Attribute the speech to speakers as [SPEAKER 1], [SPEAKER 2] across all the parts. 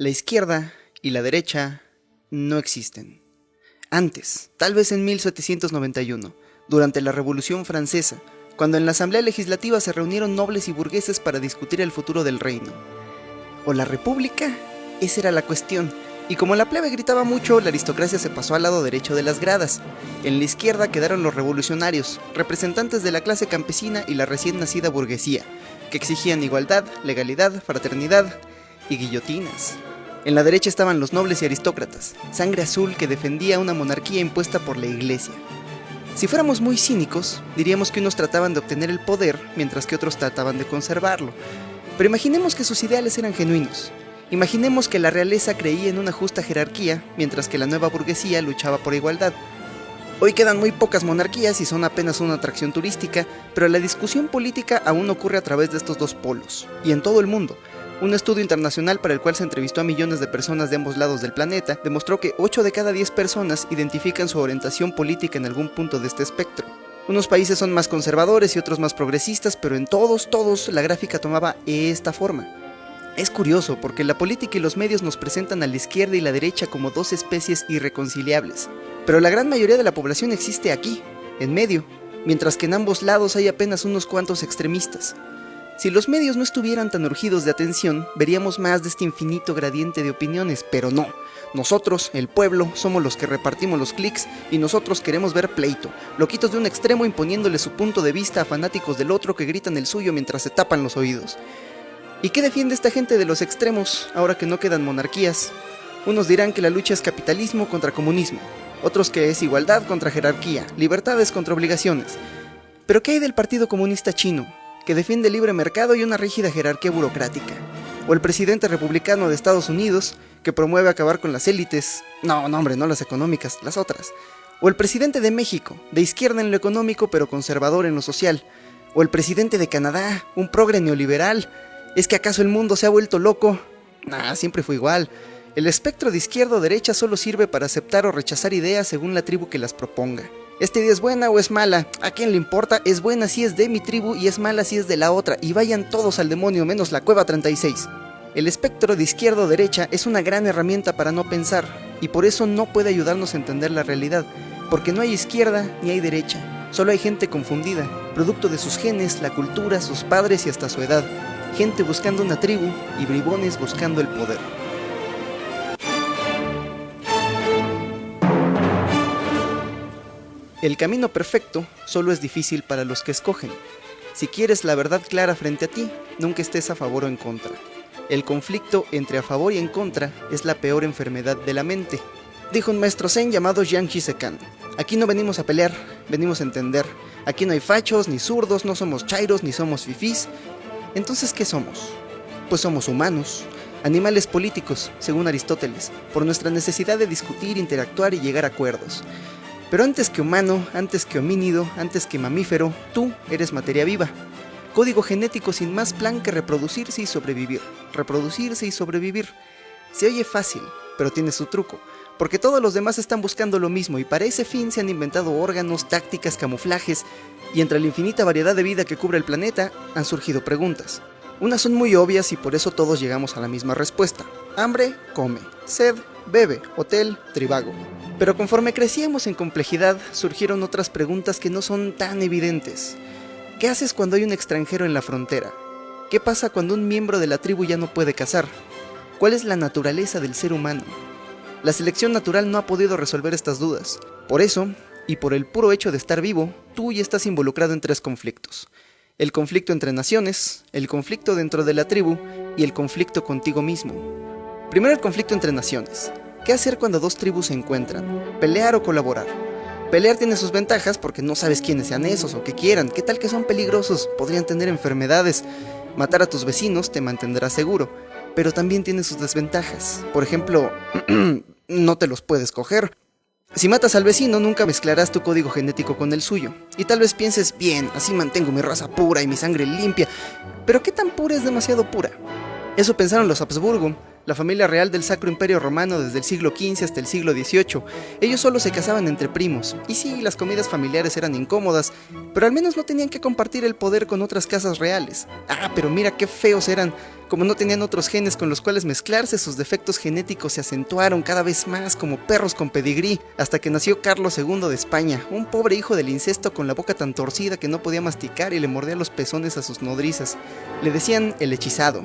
[SPEAKER 1] La izquierda y la derecha no existen. Antes, tal vez en 1791, durante la Revolución Francesa, cuando en la Asamblea Legislativa se reunieron nobles y burgueses para discutir el futuro del reino. ¿O la República? Esa era la cuestión, y como la plebe gritaba mucho, la aristocracia se pasó al lado derecho de las gradas. En la izquierda quedaron los revolucionarios, representantes de la clase campesina y la recién nacida burguesía, que exigían igualdad, legalidad, fraternidad y guillotinas. En la derecha estaban los nobles y aristócratas, sangre azul que defendía una monarquía impuesta por la iglesia. Si fuéramos muy cínicos, diríamos que unos trataban de obtener el poder, mientras que otros trataban de conservarlo. Pero imaginemos que sus ideales eran genuinos. Imaginemos que la realeza creía en una justa jerarquía, mientras que la nueva burguesía luchaba por igualdad. Hoy quedan muy pocas monarquías y son apenas una atracción turística, pero la discusión política aún ocurre a través de estos dos polos, y en todo el mundo. Un estudio internacional para el cual se entrevistó a millones de personas de ambos lados del planeta demostró que 8 de cada 10 personas identifican su orientación política en algún punto de este espectro. Unos países son más conservadores y otros más progresistas, pero en todos la gráfica tomaba esta forma. Es curioso porque la política y los medios nos presentan a la izquierda y la derecha como dos especies irreconciliables, pero la gran mayoría de la población existe aquí, en medio, mientras que en ambos lados hay apenas unos cuantos extremistas. Si los medios no estuvieran tan urgidos de atención, veríamos más de este infinito gradiente de opiniones, pero no. Nosotros, el pueblo, somos los que repartimos los clics y nosotros queremos ver pleito, loquitos de un extremo imponiéndole su punto de vista a fanáticos del otro que gritan el suyo mientras se tapan los oídos. ¿Y qué defiende esta gente de los extremos, ahora que no quedan monarquías? Unos dirán que la lucha es capitalismo contra comunismo, otros que es igualdad contra jerarquía, libertades contra obligaciones. ¿Pero qué hay del Partido Comunista Chino, que defiende el libre mercado y una rígida jerarquía burocrática? O el presidente republicano de Estados Unidos, que promueve acabar con las élites, no las económicas, las otras. O el presidente de México, de izquierda en lo económico pero conservador en lo social. O el presidente de Canadá, un progre neoliberal. ¿Es que acaso el mundo se ha vuelto loco? Siempre fue igual. El espectro de izquierda o derecha solo sirve para aceptar o rechazar ideas según la tribu que las proponga. ¿Esta idea es buena o es mala? ¿A quién le importa? Es buena si es de mi tribu y es mala si es de la otra, y vayan todos al demonio menos la Cueva 36. El espectro de izquierda o derecha es una gran herramienta para no pensar, y por eso no puede ayudarnos a entender la realidad, porque no hay izquierda ni hay derecha, solo hay gente confundida, producto de sus genes, la cultura, sus padres y hasta su edad, gente buscando una tribu y bribones buscando el poder. El camino perfecto solo es difícil para los que escogen. Si quieres la verdad clara frente a ti, nunca estés a favor o en contra. El conflicto entre a favor y en contra es la peor enfermedad de la mente, dijo un maestro zen llamado Jiang Shisekan. Aquí no venimos a pelear, venimos a entender. Aquí no hay fachos ni zurdos, no somos chairos ni somos fifís. Entonces, ¿qué somos? Pues somos humanos, animales políticos, según Aristóteles, por nuestra necesidad de discutir, interactuar y llegar a acuerdos. Pero antes que humano, antes que homínido, antes que mamífero, tú eres materia viva. Código genético sin más plan que reproducirse y sobrevivir. Reproducirse y sobrevivir. Se oye fácil, pero tiene su truco, porque todos los demás están buscando lo mismo y para ese fin se han inventado órganos, tácticas, camuflajes, y entre la infinita variedad de vida que cubre el planeta han surgido preguntas. Unas son muy obvias y por eso todos llegamos a la misma respuesta. Hambre, come. Sed, bebe. Hotel, trivago. Pero conforme crecíamos en complejidad, surgieron otras preguntas que no son tan evidentes. ¿Qué haces cuando hay un extranjero en la frontera? ¿Qué pasa cuando un miembro de la tribu ya no puede cazar? ¿Cuál es la naturaleza del ser humano? La selección natural no ha podido resolver estas dudas. Por eso, y por el puro hecho de estar vivo, tú ya estás involucrado en 3 conflictos. El conflicto entre naciones, el conflicto dentro de la tribu y el conflicto contigo mismo. Primero el conflicto entre naciones. ¿Qué hacer cuando 2 tribus se encuentran? ¿Pelear o colaborar? Pelear tiene sus ventajas porque no sabes quiénes sean esos o qué quieran. ¿Qué tal que son peligrosos? Podrían tener enfermedades. Matar a tus vecinos te mantendrá seguro, pero también tiene sus desventajas. Por ejemplo, no te los puedes coger. Si matas al vecino, nunca mezclarás tu código genético con el suyo. Y tal vez pienses, bien, así mantengo mi raza pura y mi sangre limpia. Pero ¿qué tan pura es demasiado pura? Eso pensaron los Habsburgo, la familia real del Sacro Imperio Romano desde el siglo XV hasta el siglo XVIII. Ellos solo se casaban entre primos, y sí, las comidas familiares eran incómodas, pero al menos no tenían que compartir el poder con otras casas reales. Pero mira qué feos eran. Como no tenían otros genes con los cuales mezclarse, sus defectos genéticos se acentuaron cada vez más como perros con pedigrí, hasta que nació Carlos II de España, un pobre hijo del incesto con la boca tan torcida que no podía masticar y le mordía los pezones a sus nodrizas. Le decían el hechizado.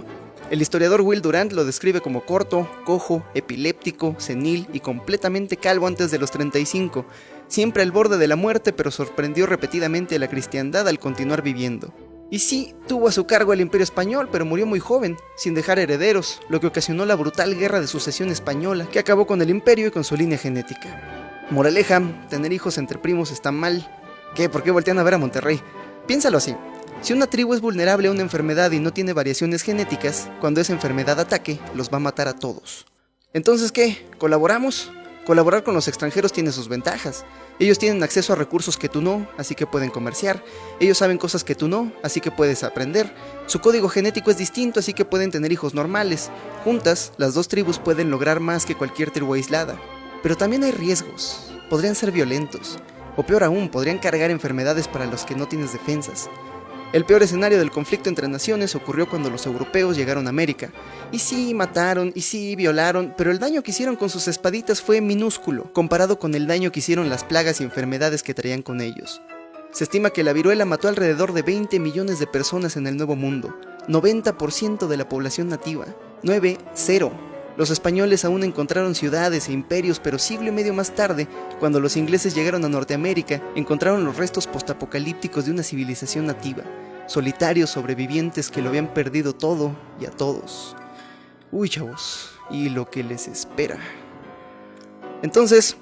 [SPEAKER 1] El historiador Will Durant lo describe como corto, cojo, epiléptico, senil y completamente calvo antes de los 35, siempre al borde de la muerte, pero sorprendió repetidamente a la cristiandad al continuar viviendo. Y sí, tuvo a su cargo el Imperio Español, pero murió muy joven, sin dejar herederos, lo que ocasionó la brutal Guerra de Sucesión Española, que acabó con el imperio y con su línea genética. Moraleja, tener hijos entre primos está mal. ¿Qué? ¿Por qué voltean a ver a Monterrey? Piénsalo así. Si una tribu es vulnerable a una enfermedad y no tiene variaciones genéticas, cuando esa enfermedad ataque, los va a matar a todos. Entonces, ¿qué? ¿Colaboramos? Colaborar con los extranjeros tiene sus ventajas. Ellos tienen acceso a recursos que tú no, así que pueden comerciar. Ellos saben cosas que tú no, así que puedes aprender. Su código genético es distinto, así que pueden tener hijos normales. Juntas, las dos tribus pueden lograr más que cualquier tribu aislada. Pero también hay riesgos. Podrían ser violentos. O peor aún, podrían cargar enfermedades para los que no tienes defensas. El peor escenario del conflicto entre naciones ocurrió cuando los europeos llegaron a América. Y sí, mataron, y sí, violaron, pero el daño que hicieron con sus espaditas fue minúsculo, comparado con el daño que hicieron las plagas y enfermedades que traían con ellos. Se estima que la viruela mató alrededor de 20 millones de personas en el Nuevo Mundo, 90% de la población nativa, 9-0. Los españoles aún encontraron ciudades e imperios, pero siglo y medio más tarde, cuando los ingleses llegaron a Norteamérica, encontraron los restos postapocalípticos de una civilización nativa, solitarios sobrevivientes que lo habían perdido todo y a todos. Uy, chavos, y lo que les espera. Entonces,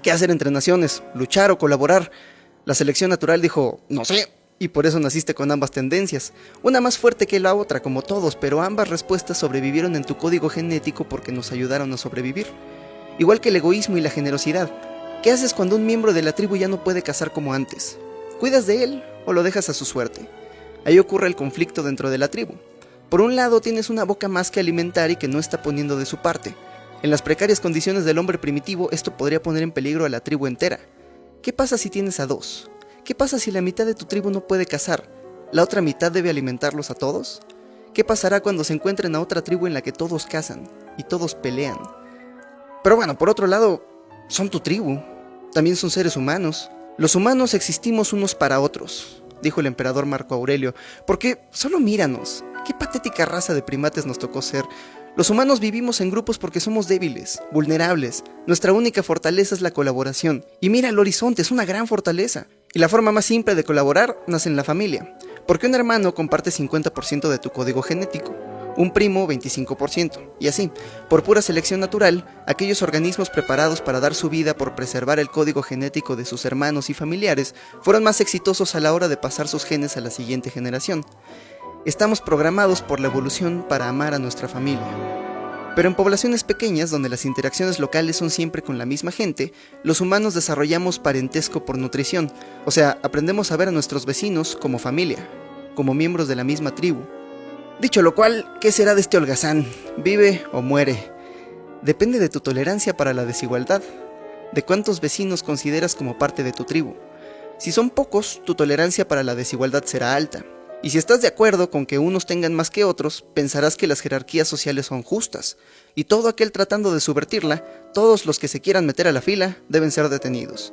[SPEAKER 1] ¿qué hacer entre naciones? ¿Luchar o colaborar? La selección natural dijo, no sé. Y por eso naciste con ambas tendencias, una más fuerte que la otra como todos, pero ambas respuestas sobrevivieron en tu código genético porque nos ayudaron a sobrevivir. Igual que el egoísmo y la generosidad. ¿Qué haces cuando un miembro de la tribu ya no puede cazar como antes? ¿Cuidas de él o lo dejas a su suerte? Ahí ocurre el conflicto dentro de la tribu. Por un lado tienes una boca más que alimentar y que no está poniendo de su parte. En las precarias condiciones del hombre primitivo esto podría poner en peligro a la tribu entera. ¿Qué pasa si tienes a dos? ¿Qué pasa si la mitad de tu tribu no puede cazar? ¿La otra mitad debe alimentarlos a todos? ¿Qué pasará cuando se encuentren a otra tribu en la que todos cazan y todos pelean? Pero bueno, por otro lado, son tu tribu. También son seres humanos. Los humanos existimos unos para otros, dijo el emperador Marco Aurelio, porque solo míranos. Qué patética raza de primates nos tocó ser. Los humanos vivimos en grupos porque somos débiles, vulnerables. Nuestra única fortaleza es la colaboración. Y mira el horizonte, es una gran fortaleza. Y la forma más simple de colaborar nace en la familia, porque un hermano comparte 50% de tu código genético, un primo 25%, y así, por pura selección natural, aquellos organismos preparados para dar su vida por preservar el código genético de sus hermanos y familiares fueron más exitosos a la hora de pasar sus genes a la siguiente generación. Estamos programados por la evolución para amar a nuestra familia. Pero en poblaciones pequeñas, donde las interacciones locales son siempre con la misma gente, los humanos desarrollamos parentesco por nutrición, o sea, aprendemos a ver a nuestros vecinos como familia, como miembros de la misma tribu. Dicho lo cual, ¿qué será de este holgazán? ¿Vive o muere? Depende de tu tolerancia para la desigualdad, de cuántos vecinos consideras como parte de tu tribu. Si son pocos, tu tolerancia para la desigualdad será alta. Y si estás de acuerdo con que unos tengan más que otros, pensarás que las jerarquías sociales son justas, y todo aquel tratando de subvertirla, todos los que se quieran meter a la fila, deben ser detenidos.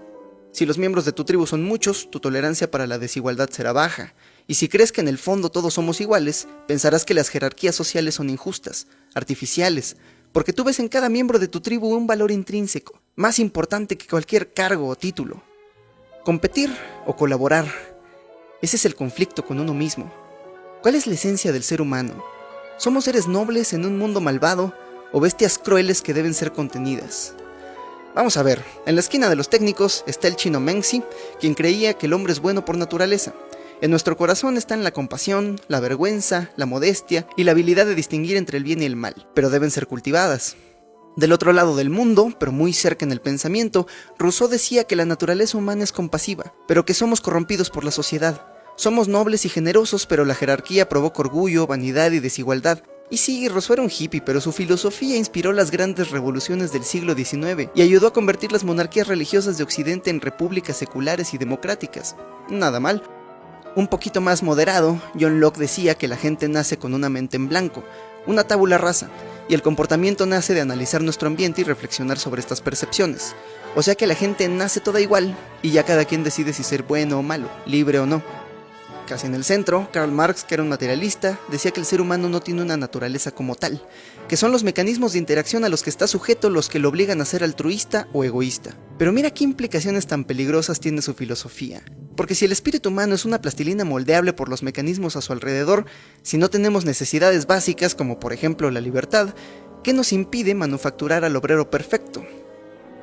[SPEAKER 1] Si los miembros de tu tribu son muchos, tu tolerancia para la desigualdad será baja, y si crees que en el fondo todos somos iguales, pensarás que las jerarquías sociales son injustas, artificiales, porque tú ves en cada miembro de tu tribu un valor intrínseco, más importante que cualquier cargo o título. Competir o colaborar. Ese es el conflicto con uno mismo. ¿Cuál es la esencia del ser humano? ¿Somos seres nobles en un mundo malvado o bestias crueles que deben ser contenidas? Vamos a ver, en la esquina de los técnicos está el chino Meng Zi, quien creía que el hombre es bueno por naturaleza. En nuestro corazón están la compasión, la vergüenza, la modestia y la habilidad de distinguir entre el bien y el mal, pero deben ser cultivadas. Del otro lado del mundo, pero muy cerca en el pensamiento, Rousseau decía que la naturaleza humana es compasiva, pero que somos corrompidos por la sociedad. Somos nobles y generosos, pero la jerarquía provoca orgullo, vanidad y desigualdad. Y sí, Rousseau era un hippie, pero su filosofía inspiró las grandes revoluciones del siglo XIX y ayudó a convertir las monarquías religiosas de Occidente en repúblicas seculares y democráticas. Nada mal. Un poquito más moderado, John Locke decía que la gente nace con una mente en blanco, una tabula rasa, y el comportamiento nace de analizar nuestro ambiente y reflexionar sobre estas percepciones. O sea que la gente nace toda igual, y ya cada quien decide si ser bueno o malo, libre o no. Casi en el centro, Karl Marx, que era un materialista, decía que el ser humano no tiene una naturaleza como tal, que son los mecanismos de interacción a los que está sujeto los que lo obligan a ser altruista o egoísta. Pero mira qué implicaciones tan peligrosas tiene su filosofía. Porque si el espíritu humano es una plastilina moldeable por los mecanismos a su alrededor, si no tenemos necesidades básicas como por ejemplo la libertad, ¿qué nos impide manufacturar al obrero perfecto?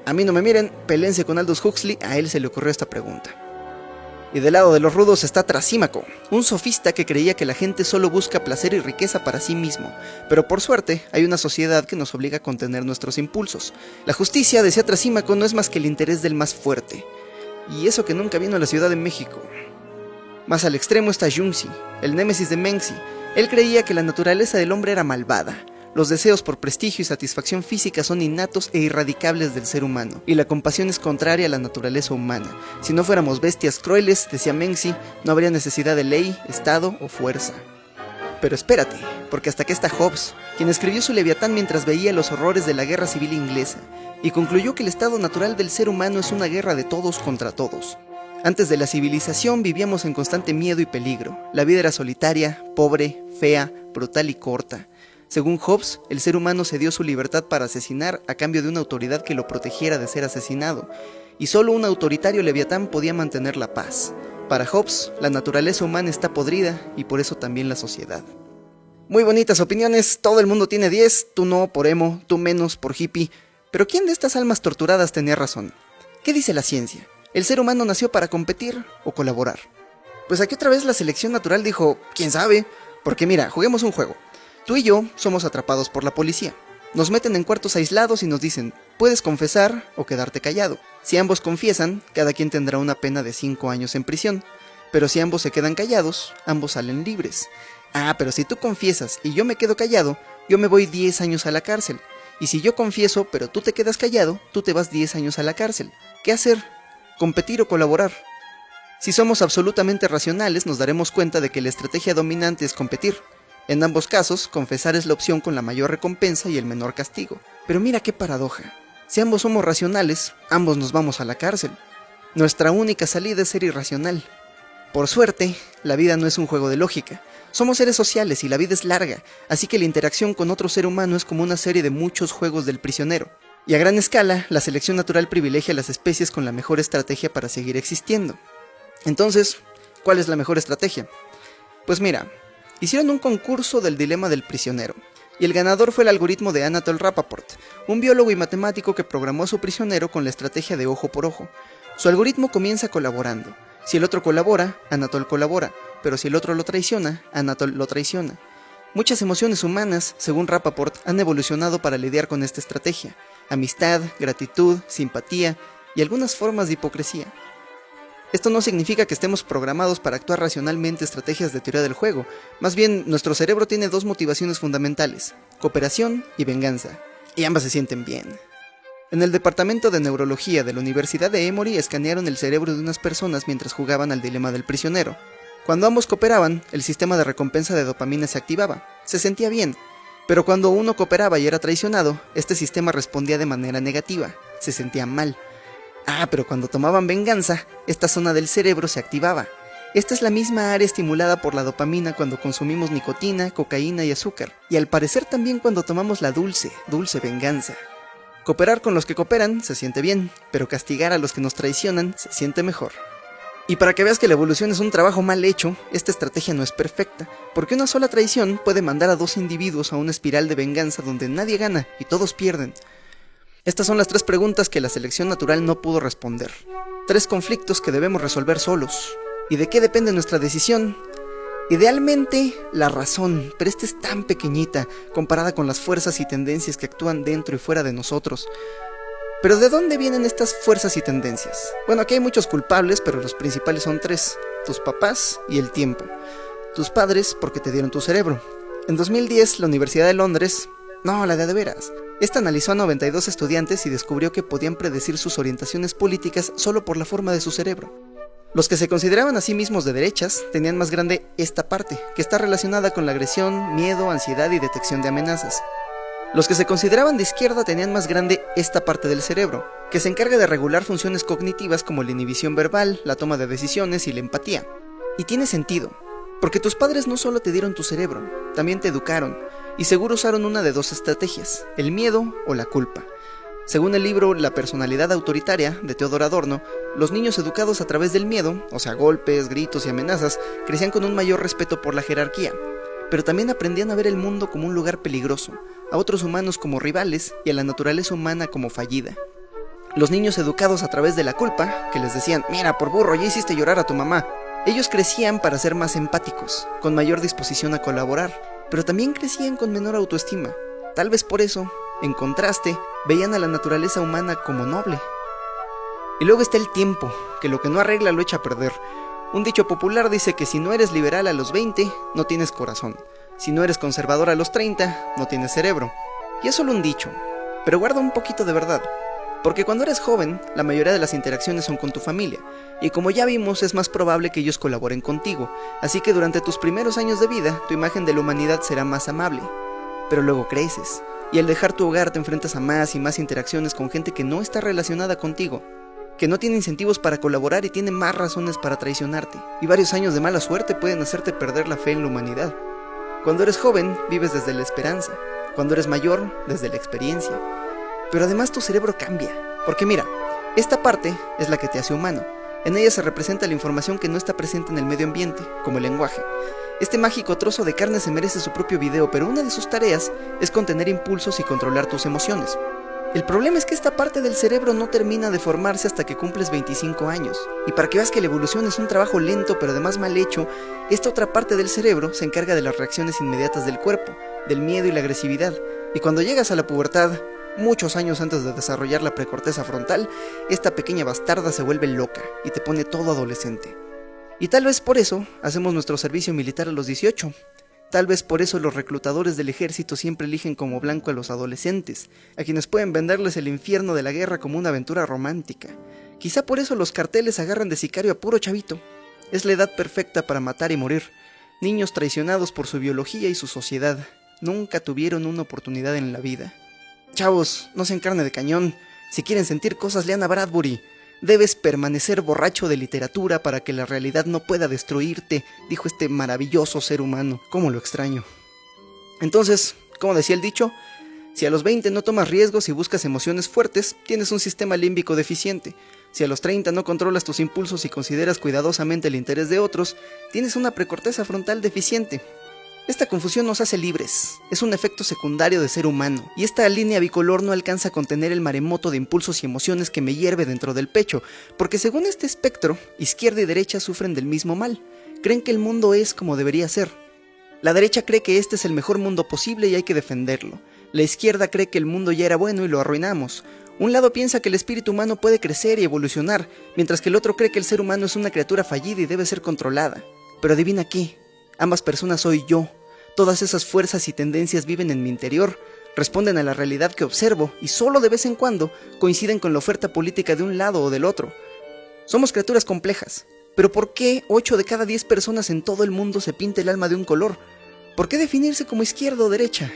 [SPEAKER 1] A mí no me miren, pelense con Aldous Huxley, a él se le ocurrió esta pregunta. Y del lado de los rudos está Trasímaco, un sofista que creía que la gente solo busca placer y riqueza para sí mismo, pero por suerte hay una sociedad que nos obliga a contener nuestros impulsos. La justicia, decía Trasímaco, no es más que el interés del más fuerte. Y eso que nunca vino a la Ciudad de México. Más al extremo está Junzi, el némesis de Menzi. Él creía que la naturaleza del hombre era malvada. Los deseos por prestigio y satisfacción física son innatos e irradicables del ser humano, y la compasión es contraria a la naturaleza humana. Si no fuéramos bestias crueles, decía Menzi, no habría necesidad de ley, estado o fuerza. Pero espérate, porque hasta aquí está Hobbes, quien escribió su Leviatán mientras veía los horrores de la guerra civil inglesa, y concluyó que el estado natural del ser humano es una guerra de todos contra todos. Antes de la civilización vivíamos en constante miedo y peligro. La vida era solitaria, pobre, fea, brutal y corta. Según Hobbes, el ser humano cedió su libertad para asesinar a cambio de una autoridad que lo protegiera de ser asesinado, y solo un autoritario Leviatán podía mantener la paz. Para Hobbes, la naturaleza humana está podrida y por eso también la sociedad. Muy bonitas opiniones, todo el mundo tiene 10, tú no por emo, tú menos por hippie, pero ¿quién de estas almas torturadas tenía razón? ¿Qué dice la ciencia? ¿El ser humano nació para competir o colaborar? Pues aquí otra vez la selección natural dijo, ¿quién sabe? Porque mira, juguemos un juego. Tú y yo somos atrapados por la policía. Nos meten en cuartos aislados y nos dicen, puedes confesar o quedarte callado. Si ambos confiesan, cada quien tendrá una pena de 5 años en prisión. Pero si ambos se quedan callados, ambos salen libres. Ah, pero si tú confiesas y yo me quedo callado, yo me voy 10 años a la cárcel. Y si yo confieso, pero tú te quedas callado, tú te vas 10 años a la cárcel. ¿Qué hacer? ¿Competir o colaborar? Si somos absolutamente racionales, nos daremos cuenta de que la estrategia dominante es competir. En ambos casos, confesar es la opción con la mayor recompensa y el menor castigo. Pero mira qué paradoja. Si ambos somos racionales, ambos nos vamos a la cárcel. Nuestra única salida es ser irracional. Por suerte, la vida no es un juego de lógica. Somos seres sociales y la vida es larga, así que la interacción con otro ser humano es como una serie de muchos juegos del prisionero. Y a gran escala, la selección natural privilegia a las especies con la mejor estrategia para seguir existiendo. Entonces, ¿cuál es la mejor estrategia? Pues mira, hicieron un concurso del dilema del prisionero, y el ganador fue el algoritmo de Anatole Rappaport, un biólogo y matemático que programó a su prisionero con la estrategia de ojo por ojo. Su algoritmo comienza colaborando. Si el otro colabora, Anatole colabora, pero si el otro lo traiciona, Anatole lo traiciona. Muchas emociones humanas, según Rappaport, han evolucionado para lidiar con esta estrategia: amistad, gratitud, simpatía y algunas formas de hipocresía. Esto no significa que estemos programados para actuar racionalmente estrategias de teoría del juego. Más bien, nuestro cerebro tiene 2 motivaciones fundamentales: cooperación y venganza. Y ambas se sienten bien. En el departamento de neurología de la Universidad de Emory escanearon el cerebro de unas personas mientras jugaban al dilema del prisionero. Cuando ambos cooperaban, el sistema de recompensa de dopamina se activaba. Se sentía bien. Pero cuando uno cooperaba y era traicionado, este sistema respondía de manera negativa. Se sentía mal. Ah, pero cuando tomaban venganza, esta zona del cerebro se activaba. Esta es la misma área estimulada por la dopamina cuando consumimos nicotina, cocaína y azúcar. Y al parecer también cuando tomamos la dulce venganza. Cooperar con los que cooperan se siente bien, pero castigar a los que nos traicionan se siente mejor. Y para que veas que la evolución es un trabajo mal hecho, esta estrategia no es perfecta, porque una sola traición puede mandar a 2 individuos a una espiral de venganza donde nadie gana y todos pierden. Estas son las 3 preguntas que la selección natural no pudo responder. 3 conflictos que debemos resolver solos. ¿Y de qué depende nuestra decisión? Idealmente, la razón, pero esta es tan pequeñita comparada con las fuerzas y tendencias que actúan dentro y fuera de nosotros. ¿Pero de dónde vienen estas fuerzas y tendencias? Bueno, aquí hay muchos culpables, pero los principales son 3. Tus papás y el tiempo. Tus padres porque te dieron tu cerebro. En 2010, la Universidad de Londres, no, la de veras, esta analizó a 92 estudiantes y descubrió que podían predecir sus orientaciones políticas solo por la forma de su cerebro. Los que se consideraban a sí mismos de derechas tenían más grande esta parte, que está relacionada con la agresión, miedo, ansiedad y detección de amenazas. Los que se consideraban de izquierda tenían más grande esta parte del cerebro, que se encarga de regular funciones cognitivas como la inhibición verbal, la toma de decisiones y la empatía. Y tiene sentido, porque tus padres no solo te dieron tu cerebro, también te educaron, y seguro usaron una de dos estrategias, el miedo o la culpa. Según el libro La personalidad autoritaria de Theodor Adorno, los niños educados a través del miedo, o sea golpes, gritos y amenazas, crecían con un mayor respeto por la jerarquía, pero también aprendían a ver el mundo como un lugar peligroso, a otros humanos como rivales y a la naturaleza humana como fallida. Los niños educados a través de la culpa, que les decían, mira, por burro, ya hiciste llorar a tu mamá, ellos crecían para ser más empáticos, con mayor disposición a colaborar, pero también crecían con menor autoestima. Tal vez por eso, en contraste, veían a la naturaleza humana como noble. Y luego está el tiempo, que lo que no arregla lo echa a perder. Un dicho popular dice que si no eres liberal a los 20, no tienes corazón. Si no eres conservador a los 30, no tienes cerebro. Y es solo un dicho, pero guarda un poquito de verdad. Porque cuando eres joven, la mayoría de las interacciones son con tu familia, y como ya vimos, es más probable que ellos colaboren contigo, así que durante tus primeros años de vida, tu imagen de la humanidad será más amable. Pero luego creces, y al dejar tu hogar te enfrentas a más y más interacciones con gente que no está relacionada contigo, que no tiene incentivos para colaborar y tiene más razones para traicionarte, y varios años de mala suerte pueden hacerte perder la fe en la humanidad. Cuando eres joven, vives desde la esperanza, cuando eres mayor, desde la experiencia. Pero además tu cerebro cambia, porque mira, esta parte es la que te hace humano. En ella se representa la información que no está presente en el medio ambiente, como el lenguaje. Este mágico trozo de carne se merece su propio video, pero una de sus tareas es contener impulsos y controlar tus emociones. El problema es que esta parte del cerebro no termina de formarse hasta que cumples 25 años. Y para que veas que la evolución es un trabajo lento pero además mal hecho, esta otra parte del cerebro se encarga de las reacciones inmediatas del cuerpo, del miedo y la agresividad. Y cuando llegas a la pubertad, muchos años antes de desarrollar la precorteza frontal, esta pequeña bastarda se vuelve loca y te pone todo adolescente. Y tal vez por eso hacemos nuestro servicio militar a los 18. Tal vez por eso los reclutadores del ejército siempre eligen como blanco a los adolescentes, a quienes pueden venderles el infierno de la guerra como una aventura romántica. Quizá por eso los carteles agarran de sicario a puro chavito. Es la edad perfecta para matar y morir. Niños traicionados por su biología y su sociedad. Nunca tuvieron una oportunidad en la vida. Chavos, no sean carne de cañón. Si quieren sentir cosas, lean a Bradbury. Debes permanecer borracho de literatura para que la realidad no pueda destruirte, dijo este maravilloso ser humano. ¿Cómo lo extraño? Entonces, como decía el dicho, si a los 20 no tomas riesgos y buscas emociones fuertes, tienes un sistema límbico deficiente. Si a los 30 no controlas tus impulsos y consideras cuidadosamente el interés de otros, tienes una precorteza frontal deficiente. Esta confusión nos hace libres, es un efecto secundario de ser humano, y esta línea bicolor no alcanza a contener el maremoto de impulsos y emociones que me hierve dentro del pecho, porque según este espectro, izquierda y derecha sufren del mismo mal, creen que el mundo es como debería ser. La derecha cree que este es el mejor mundo posible y hay que defenderlo, la izquierda cree que el mundo ya era bueno y lo arruinamos. Un lado piensa que el espíritu humano puede crecer y evolucionar, mientras que el otro cree que el ser humano es una criatura fallida y debe ser controlada. Pero adivina qué. Ambas personas soy yo. Todas esas fuerzas y tendencias viven en mi interior, responden a la realidad que observo y solo de vez en cuando coinciden con la oferta política de un lado o del otro. Somos criaturas complejas, pero ¿por qué 8 de cada 10 personas en todo el mundo se pinta el alma de un color? ¿Por qué definirse como izquierda o derecha?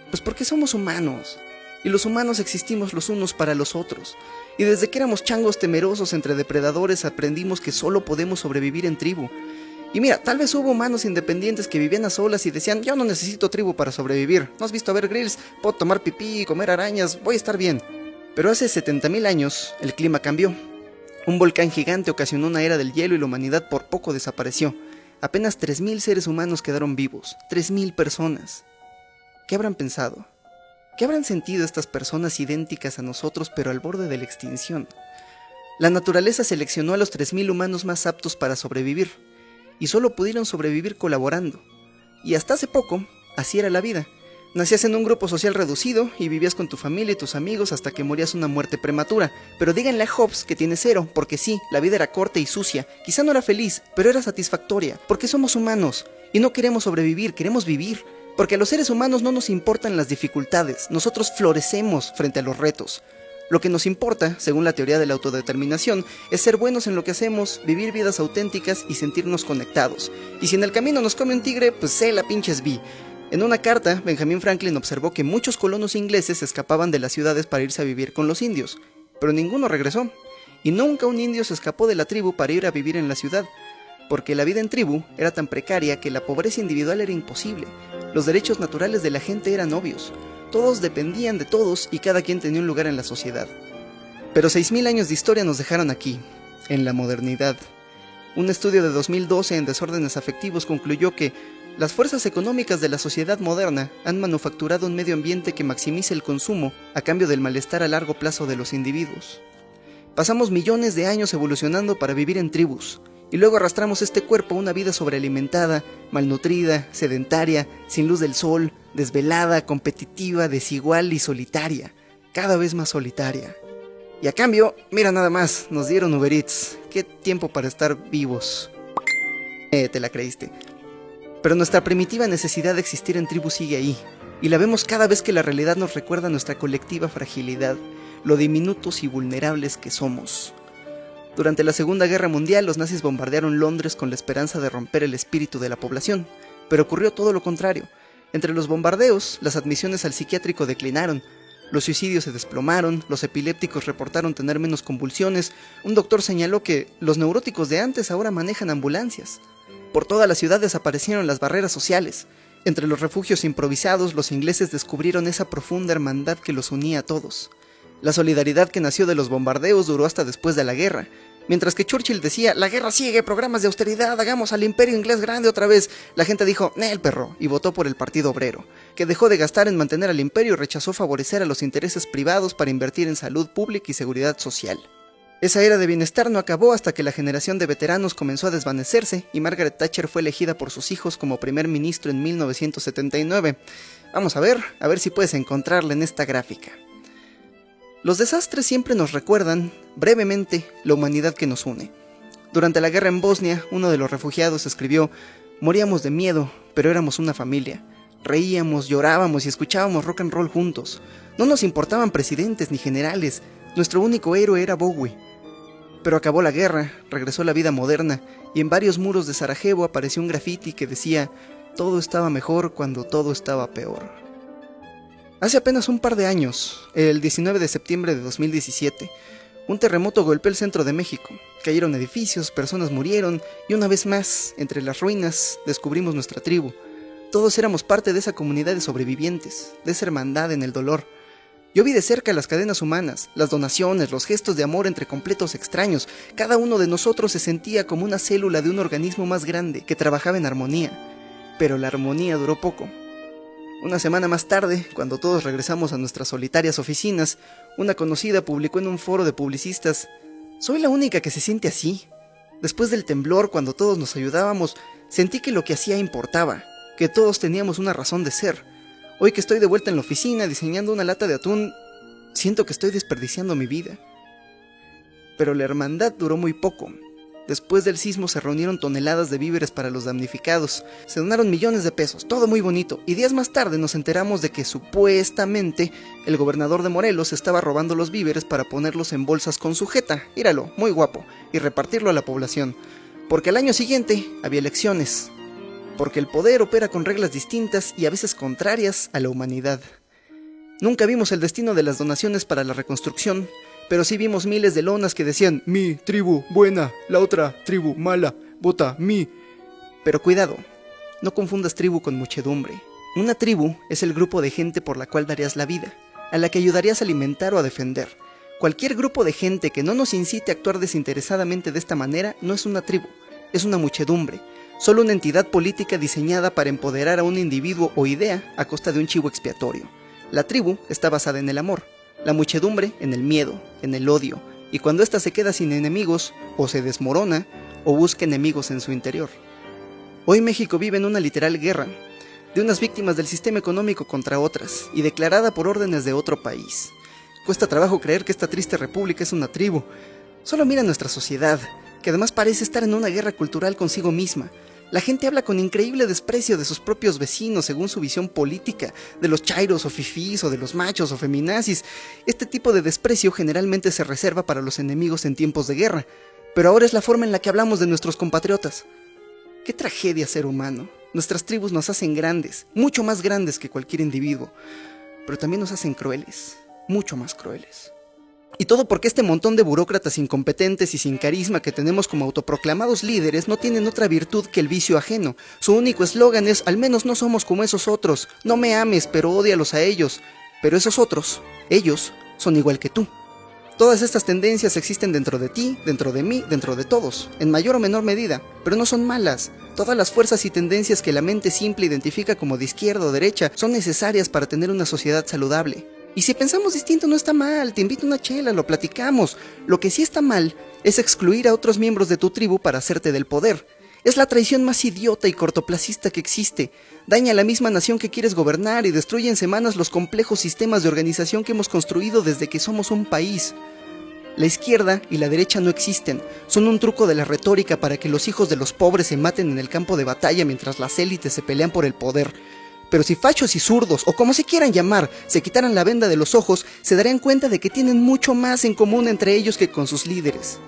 [SPEAKER 1] Pues porque somos humanos, y los humanos existimos los unos para los otros, y desde que éramos changos temerosos entre depredadores aprendimos que solo podemos sobrevivir en tribu. Y mira, tal vez hubo humanos independientes que vivían a solas y decían, yo no necesito tribu para sobrevivir, ¿no has visto a Bear Grylls? Puedo tomar pipí y comer arañas, voy a estar bien. Pero hace 70.000 años, el clima cambió. Un volcán gigante ocasionó una era del hielo y la humanidad por poco desapareció. Apenas 3.000 seres humanos quedaron vivos, 3.000 personas. ¿Qué habrán pensado? ¿Qué habrán sentido estas personas idénticas a nosotros pero al borde de la extinción? La naturaleza seleccionó a los 3.000 humanos más aptos para sobrevivir. Y solo pudieron sobrevivir colaborando. Y hasta hace poco, así era la vida. Nacías en un grupo social reducido y vivías con tu familia y tus amigos hasta que morías una muerte prematura. Pero díganle a Hobbes que tiene 0, porque sí, la vida era corta y sucia. Quizá no era feliz, pero era satisfactoria, porque somos humanos y no queremos sobrevivir, queremos vivir. Porque a los seres humanos no nos importan las dificultades, nosotros florecemos frente a los retos. Lo que nos importa, según la teoría de la autodeterminación, es ser buenos en lo que hacemos, vivir vidas auténticas y sentirnos conectados. Y si en el camino nos come un tigre, pues sé la pinches vi. En una carta, Benjamin Franklin observó que muchos colonos ingleses escapaban de las ciudades para irse a vivir con los indios, pero ninguno regresó. Y nunca un indio se escapó de la tribu para ir a vivir en la ciudad, porque la vida en tribu era tan precaria que la pobreza individual era imposible. Los derechos naturales de la gente eran obvios. Todos dependían de todos y cada quien tenía un lugar en la sociedad. Pero 6000 años de historia nos dejaron aquí, en la modernidad. Un estudio de 2012 en desórdenes afectivos concluyó que las fuerzas económicas de la sociedad moderna han manufacturado un medio ambiente que maximice el consumo a cambio del malestar a largo plazo de los individuos. Pasamos millones de años evolucionando para vivir en tribus, y luego arrastramos este cuerpo a una vida sobrealimentada, malnutrida, sedentaria, sin luz del sol, desvelada, competitiva, desigual y solitaria, cada vez más solitaria. Y a cambio, mira nada más, nos dieron Uber Eats. Qué tiempo para estar vivos. Te la creíste. Pero nuestra primitiva necesidad de existir en tribu sigue ahí, y la vemos cada vez que la realidad nos recuerda nuestra colectiva fragilidad, lo diminutos y vulnerables que somos. Durante la Segunda Guerra Mundial, los nazis bombardearon Londres con la esperanza de romper el espíritu de la población, pero ocurrió todo lo contrario. Entre los bombardeos, las admisiones al psiquiátrico declinaron, los suicidios se desplomaron, los epilépticos reportaron tener menos convulsiones, un doctor señaló que los neuróticos de antes ahora manejan ambulancias. Por toda la ciudad desaparecieron las barreras sociales. Entre los refugios improvisados, los ingleses descubrieron esa profunda hermandad que los unía a todos. La solidaridad que nació de los bombardeos duró hasta después de la guerra. Mientras que Churchill decía, la guerra sigue, programas de austeridad, hagamos al imperio inglés grande otra vez, la gente dijo, el perro, y votó por el Partido Obrero, que dejó de gastar en mantener al imperio y rechazó favorecer a los intereses privados para invertir en salud pública y seguridad social. Esa era de bienestar no acabó hasta que la generación de veteranos comenzó a desvanecerse y Margaret Thatcher fue elegida por sus hijos como primer ministro en 1979. Vamos a ver si puedes encontrarla en esta gráfica. Los desastres siempre nos recuerdan, brevemente, la humanidad que nos une. Durante la guerra en Bosnia, uno de los refugiados escribió, moríamos de miedo, pero éramos una familia. Reíamos, llorábamos y escuchábamos rock and roll juntos. No nos importaban presidentes ni generales, nuestro único héroe era Bowie. Pero acabó la guerra, regresó la vida moderna, y en varios muros de Sarajevo apareció un grafiti que decía, todo estaba mejor cuando todo estaba peor. Hace apenas un par de años, el 19 de septiembre de 2017, un terremoto golpeó el centro de México. Cayeron edificios, personas murieron, y una vez más, entre las ruinas, descubrimos nuestra tribu. Todos éramos parte de esa comunidad de sobrevivientes, de esa hermandad en el dolor. Yo vi de cerca las cadenas humanas, las donaciones, los gestos de amor entre completos extraños. Cada uno de nosotros se sentía como una célula de un organismo más grande que trabajaba en armonía. Pero la armonía duró poco. Una semana más tarde, cuando todos regresamos a nuestras solitarias oficinas, una conocida publicó en un foro de publicistas, «Soy la única que se siente así. Después del temblor, cuando todos nos ayudábamos, sentí que lo que hacía importaba, que todos teníamos una razón de ser. Hoy que estoy de vuelta en la oficina diseñando una lata de atún, siento que estoy desperdiciando mi vida». Pero la hermandad duró muy poco. Después del sismo se reunieron toneladas de víveres para los damnificados, se donaron millones de pesos, todo muy bonito, y días más tarde nos enteramos de que supuestamente el gobernador de Morelos estaba robando los víveres para ponerlos en bolsas con sujeta, míralo, muy guapo, y repartirlo a la población, porque al año siguiente había elecciones, porque el poder opera con reglas distintas y a veces contrarias a la humanidad. Nunca vimos el destino de las donaciones para la reconstrucción, pero sí vimos miles de lonas que decían, mi tribu buena, la otra tribu mala, vota mi. Pero cuidado, no confundas tribu con muchedumbre. Una tribu es el grupo de gente por la cual darías la vida, a la que ayudarías a alimentar o a defender. Cualquier grupo de gente que no nos incite a actuar desinteresadamente de esta manera no es una tribu, es una muchedumbre, solo una entidad política diseñada para empoderar a un individuo o idea a costa de un chivo expiatorio. La tribu está basada en el amor, la muchedumbre en el miedo, en el odio, y cuando ésta se queda sin enemigos, o se desmorona, o busca enemigos en su interior. Hoy México vive en una literal guerra, de unas víctimas del sistema económico contra otras, y declarada por órdenes de otro país. Cuesta trabajo creer que esta triste república es una tribu. Solo mira nuestra sociedad, que además parece estar en una guerra cultural consigo misma. La gente habla con increíble desprecio de sus propios vecinos según su visión política, de los chairos o fifís o de los machos o feminazis. Este tipo de desprecio generalmente se reserva para los enemigos en tiempos de guerra, pero ahora es la forma en la que hablamos de nuestros compatriotas. ¡Qué tragedia ser humano! Nuestras tribus nos hacen grandes, mucho más grandes que cualquier individuo, pero también nos hacen crueles, mucho más crueles. Y todo porque este montón de burócratas incompetentes y sin carisma que tenemos como autoproclamados líderes no tienen otra virtud que el vicio ajeno. Su único eslogan es: al menos no somos como esos otros, no me ames, pero ódialos a ellos. Pero esos otros, ellos, son igual que tú. Todas estas tendencias existen dentro de ti, dentro de mí, dentro de todos, en mayor o menor medida, pero no son malas. Todas las fuerzas y tendencias que la mente simple identifica como de izquierda o derecha son necesarias para tener una sociedad saludable. Y si pensamos distinto no está mal, te invito a una chela, lo platicamos. Lo que sí está mal es excluir a otros miembros de tu tribu para hacerte del poder. Es la traición más idiota y cortoplacista que existe. Daña a la misma nación que quieres gobernar y destruye en semanas los complejos sistemas de organización que hemos construido desde que somos un país. La izquierda y la derecha no existen, son un truco de la retórica para que los hijos de los pobres se maten en el campo de batalla mientras las élites se pelean por el poder. Pero si fachos y zurdos, o como se quieran llamar, se quitaran la venda de los ojos, se darían cuenta de que tienen mucho más en común entre ellos que con sus líderes.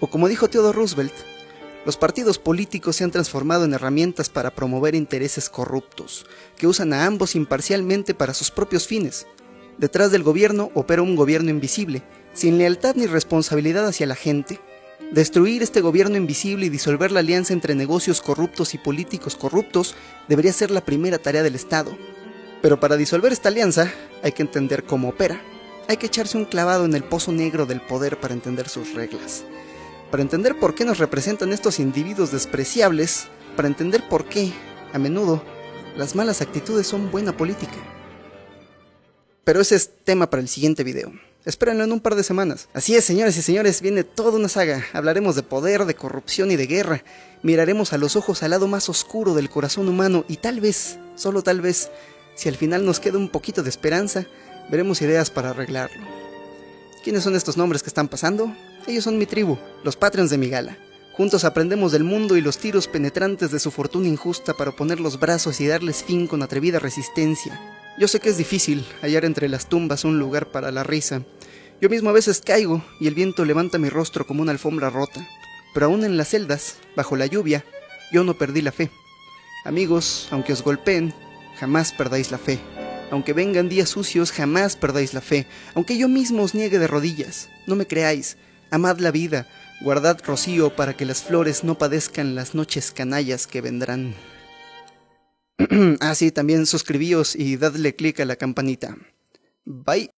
[SPEAKER 1] O como dijo Theodore Roosevelt, los partidos políticos se han transformado en herramientas para promover intereses corruptos, que usan a ambos imparcialmente para sus propios fines. Detrás del gobierno opera un gobierno invisible, sin lealtad ni responsabilidad hacia la gente. Destruir este gobierno invisible y disolver la alianza entre negocios corruptos y políticos corruptos debería ser la primera tarea del Estado. Pero para disolver esta alianza hay que entender cómo opera. Hay que echarse un clavado en el pozo negro del poder para entender sus reglas. Para entender por qué nos representan estos individuos despreciables, para entender por qué, a menudo, las malas actitudes son buena política. Pero ese es tema para el siguiente video. Espérenlo en un par de semanas. Así es, señores y señores, viene toda una saga. Hablaremos de poder, de corrupción y de guerra. Miraremos a los ojos al lado más oscuro del corazón humano y tal vez, solo tal vez, si al final nos queda un poquito de esperanza, veremos ideas para arreglarlo. ¿Quiénes son estos nombres que están pasando? Ellos son mi tribu, los Patreons de mi gala. Juntos aprendemos del mundo y los tiros penetrantes de su fortuna injusta para poner los brazos y darles fin con atrevida resistencia. Yo sé que es difícil hallar entre las tumbas un lugar para la risa. Yo mismo a veces caigo y el viento levanta mi rostro como una alfombra rota. Pero aún en las celdas, bajo la lluvia, yo no perdí la fe. Amigos, aunque os golpeen, jamás perdáis la fe. Aunque vengan días sucios, jamás perdáis la fe. Aunque yo mismo os niegue de rodillas, no me creáis. Amad la vida, guardad rocío para que las flores no padezcan las noches canallas que vendrán. Sí, también suscribíos y dadle click a la campanita. Bye.